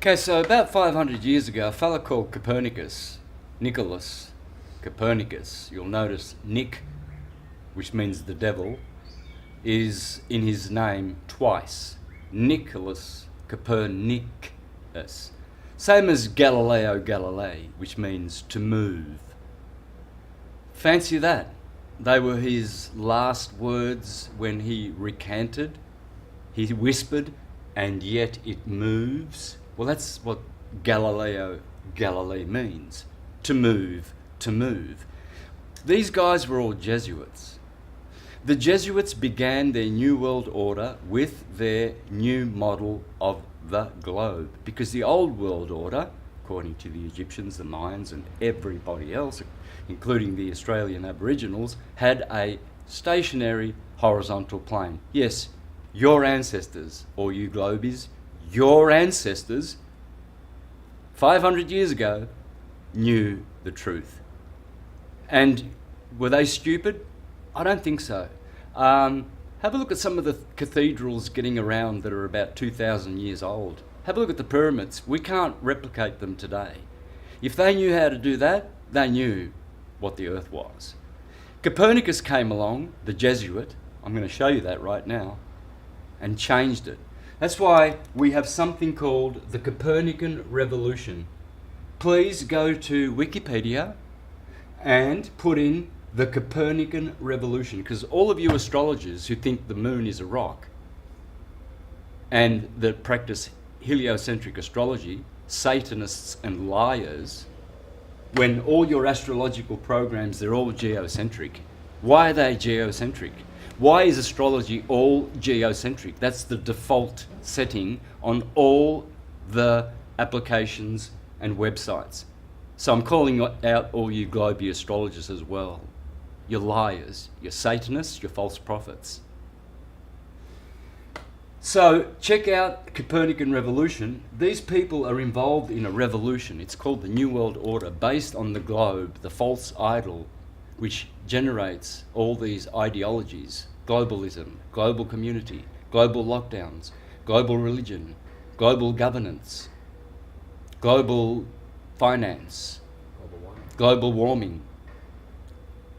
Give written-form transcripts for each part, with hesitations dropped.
Okay, so about 500 years ago, a fella called Copernicus, Nicholas Copernicus, you'll notice Nick, which means the devil, is in his name twice. Nicholas Copernicus. Same as Galileo Galilei, which means to move. Fancy that. They were his last words when he recanted. He whispered, and yet it moves. Well, that's what Galileo Galilei means. To move, to move. These guys were all Jesuits. The Jesuits began their New World Order with their new model of the globe, because the old world order, according to the Egyptians, the Mayans and everybody else, including the Australian Aboriginals, had a stationary horizontal plane. Yes, your ancestors, or you globies, your ancestors 500 years ago knew the truth. And were they stupid? I don't think so. Have a look at some of the cathedrals getting around that are about 2,000 years old. Have a look at the pyramids. We can't replicate them today. If they knew how to do that, they knew what the earth was. Copernicus came along, the Jesuit, I'm going to show you that right now, and changed it. That's why we have something called the Copernican Revolution. Please go to Wikipedia and put in the Copernican Revolution, because all of you astrologers who think the moon is a rock and that practice heliocentric astrology, Satanists and liars, when all your astrological programs, they're all geocentric. Why are they geocentric? Why is astrology all geocentric? That's the default setting on all the applications and websites. So I'm calling out all you global astrologers as well. You're liars, you're Satanists, you're false prophets. So check out Copernican Revolution. These people are involved in a revolution. It's called the New World Order, based on the globe, the false idol, which generates all these ideologies: globalism, global community, global lockdowns, global religion, global governance, global finance, global warming.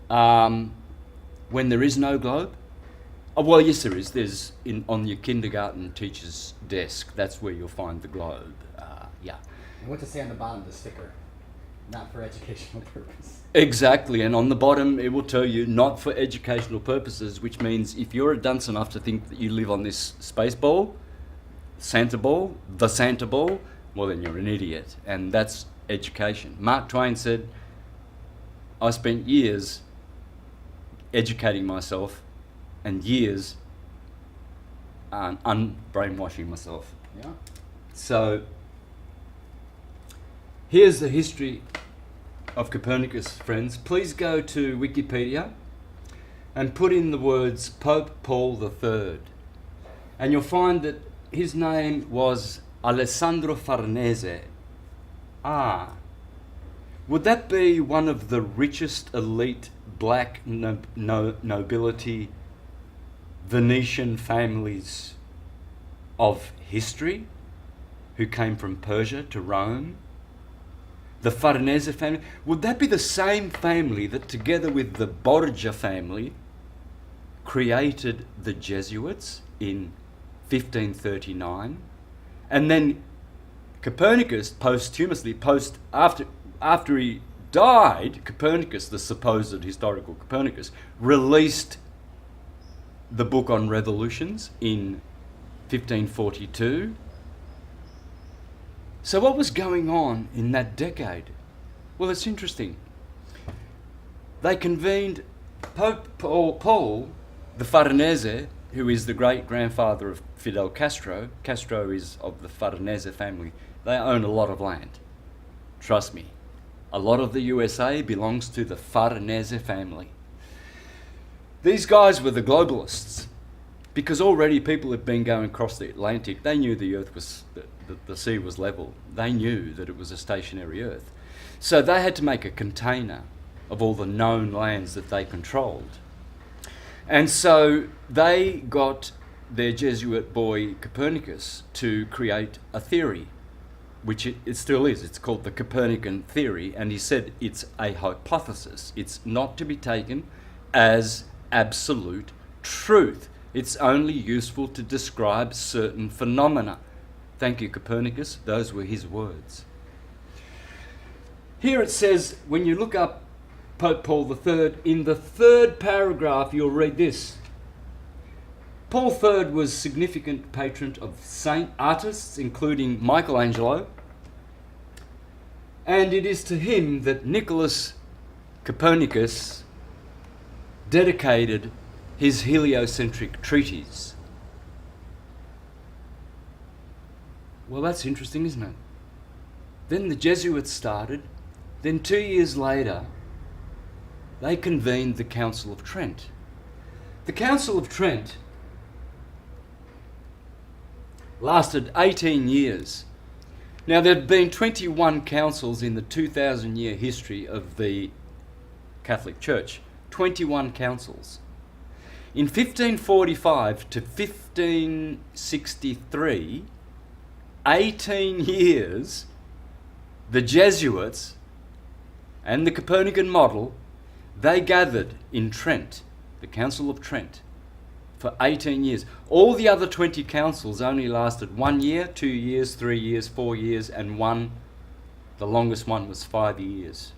When there is no globe? Oh, well, yes, there is. There's on your kindergarten teacher's desk. That's where you'll find the globe. Yeah. And what to say on the bottom of the sticker? Not for educational purpose. Exactly, and on the bottom it will tell you not for educational purposes, which means if you're a dunce enough to think that you live on this space ball, Santa ball, the Santa ball, well then you're an idiot, and that's education. Mark Twain said, I spent years educating myself and years unbrainwashing myself. Yeah. So here's the history of Copernicus, friends. Please go to Wikipedia and put in the words Pope Paul III, and you'll find that his name was Alessandro Farnese. Would that be one of the richest elite black nobility Venetian families of history who came from Persia to Rome? The Farnese family? Would that be the same family that, together with the Borgia family, created the Jesuits in 1539? And then Copernicus posthumously, after he died, Copernicus, the supposed historical Copernicus, released the book on revolutions in 1542. So what was going on in that decade? Well, it's interesting. They convened Pope Paul, the Farnese, who is the great-grandfather of Fidel Castro. Castro is of the Farnese family. They own a lot of land. Trust me. A lot of the USA belongs to the Farnese family. These guys were the globalists, because already people had been going across the Atlantic. They knew the earth was, the sea was level. They knew that it was a stationary earth. So they had to make a container of all the known lands that they controlled. And so they got their Jesuit boy Copernicus to create a theory. which it still is. It's called the Copernican theory, and he said it's a hypothesis. It's not to be taken as absolute truth. It's only useful to describe certain phenomena. Thank you, Copernicus. Those were his words. Here it says, when you look up Pope Paul III, in the third paragraph you'll read this. Paul III was significant patron of saint artists, including Michelangelo, and it is to him that Nicholas Copernicus dedicated his heliocentric treatise. Well, that's interesting, isn't it? Then the Jesuits started. Then 2 years later, they convened the Council of Trent. The Council of Trent lasted 18 years. Now, there have been 21 councils in the 2,000-year history of the Catholic Church. 21 councils. In 1545 to 1563, 18 years, the Jesuits and the Copernican model, they gathered in Trent, the Council of Trent, for 18 years. All the other 20 councils only lasted 1 year, 2 years, 3 years, 4 years, and one, the longest one was 5 years.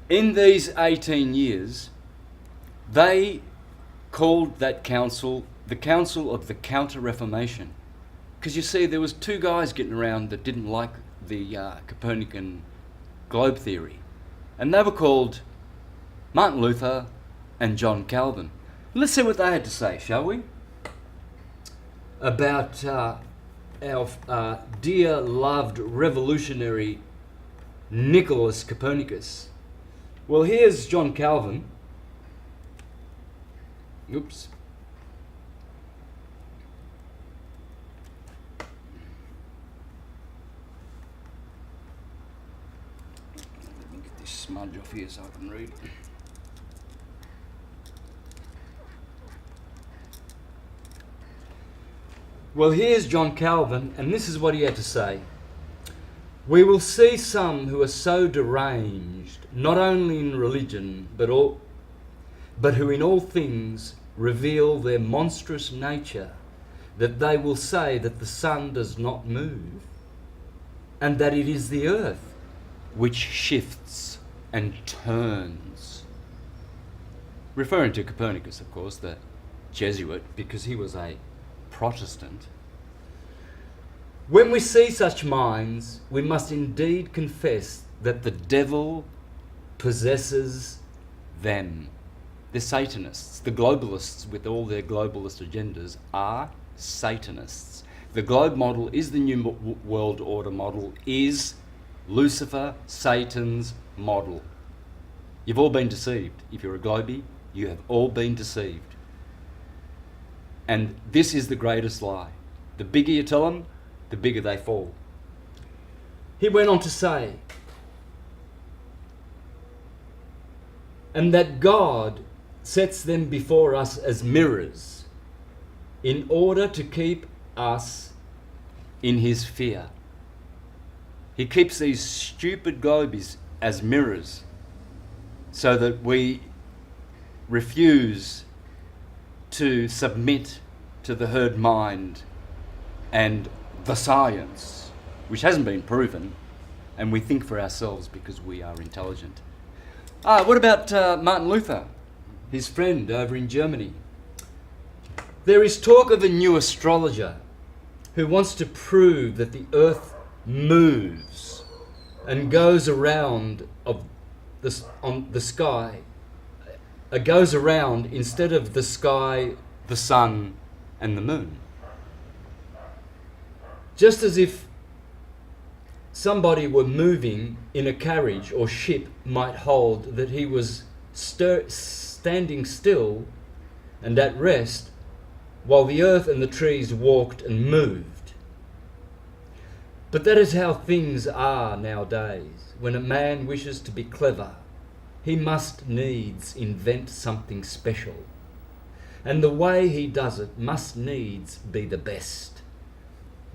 In these 18 years, they called that council the Council of the Counter-Reformation. Because you see, there was two guys getting around that didn't like the Copernican globe theory. And they were called Martin Luther and John Calvin. Let's see what they had to say, shall we? About our dear loved revolutionary Nicholas Copernicus. Well, here's John Calvin. Oops. Let me get this smudge off here so I can read. Well, here's John Calvin, and this is what he had to say. We will see some who are so deranged, not only in religion, but who in all things reveal their monstrous nature, that they will say that the sun does not move, and that it is the earth which shifts and turns. Referring to Copernicus, of course, the Jesuit, because he was a Protestant. When we see such minds, we must indeed confess that the devil possesses them. They're Satanists. The globalists, with all their globalist agendas, are Satanists. The globe model is the new world order model, is Lucifer, Satan's model. You've all been deceived. If you're a globie, you have all been deceived. And this is the greatest lie. The bigger you tell them, the bigger they fall. He went on to say, and that God sets them before us as mirrors in order to keep us in his fear. He keeps these stupid globies as mirrors so that we refuse to submit to the herd mind and the science, which hasn't been proven, and we think for ourselves because we are intelligent. What about Martin Luther, his friend over in Germany? There is talk of a new astrologer who wants to prove that the earth moves and goes around on the sky. Goes around instead of the sky, the sun, and the moon. Just as if somebody were moving in a carriage or ship might hold that he was standing still and at rest while the earth and the trees walked and moved. But that is how things are nowadays. When a man wishes to be clever, he must needs invent something special. And the way he does it must needs be the best.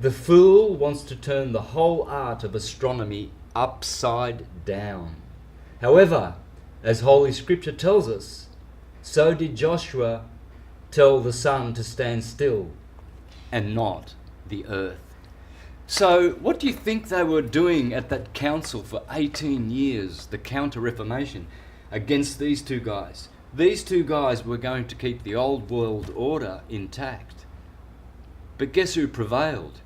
The fool wants to turn the whole art of astronomy upside down. However, as Holy Scripture tells us, so did Joshua tell the sun to stand still and not the earth. So what do you think they were doing at that council for 18 years, the Counter-Reformation, against these two guys? These two guys were going to keep the old world order intact. But guess who prevailed?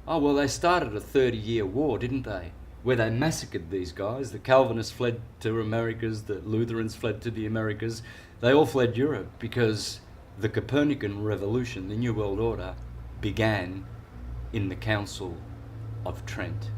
Oh, well, they started a 30-year war, didn't they? Where they massacred these guys. The Calvinists fled to Americas, the Lutherans fled to the Americas. They all fled Europe because the Copernican revolution, the New World Order, began in the Council of Trent.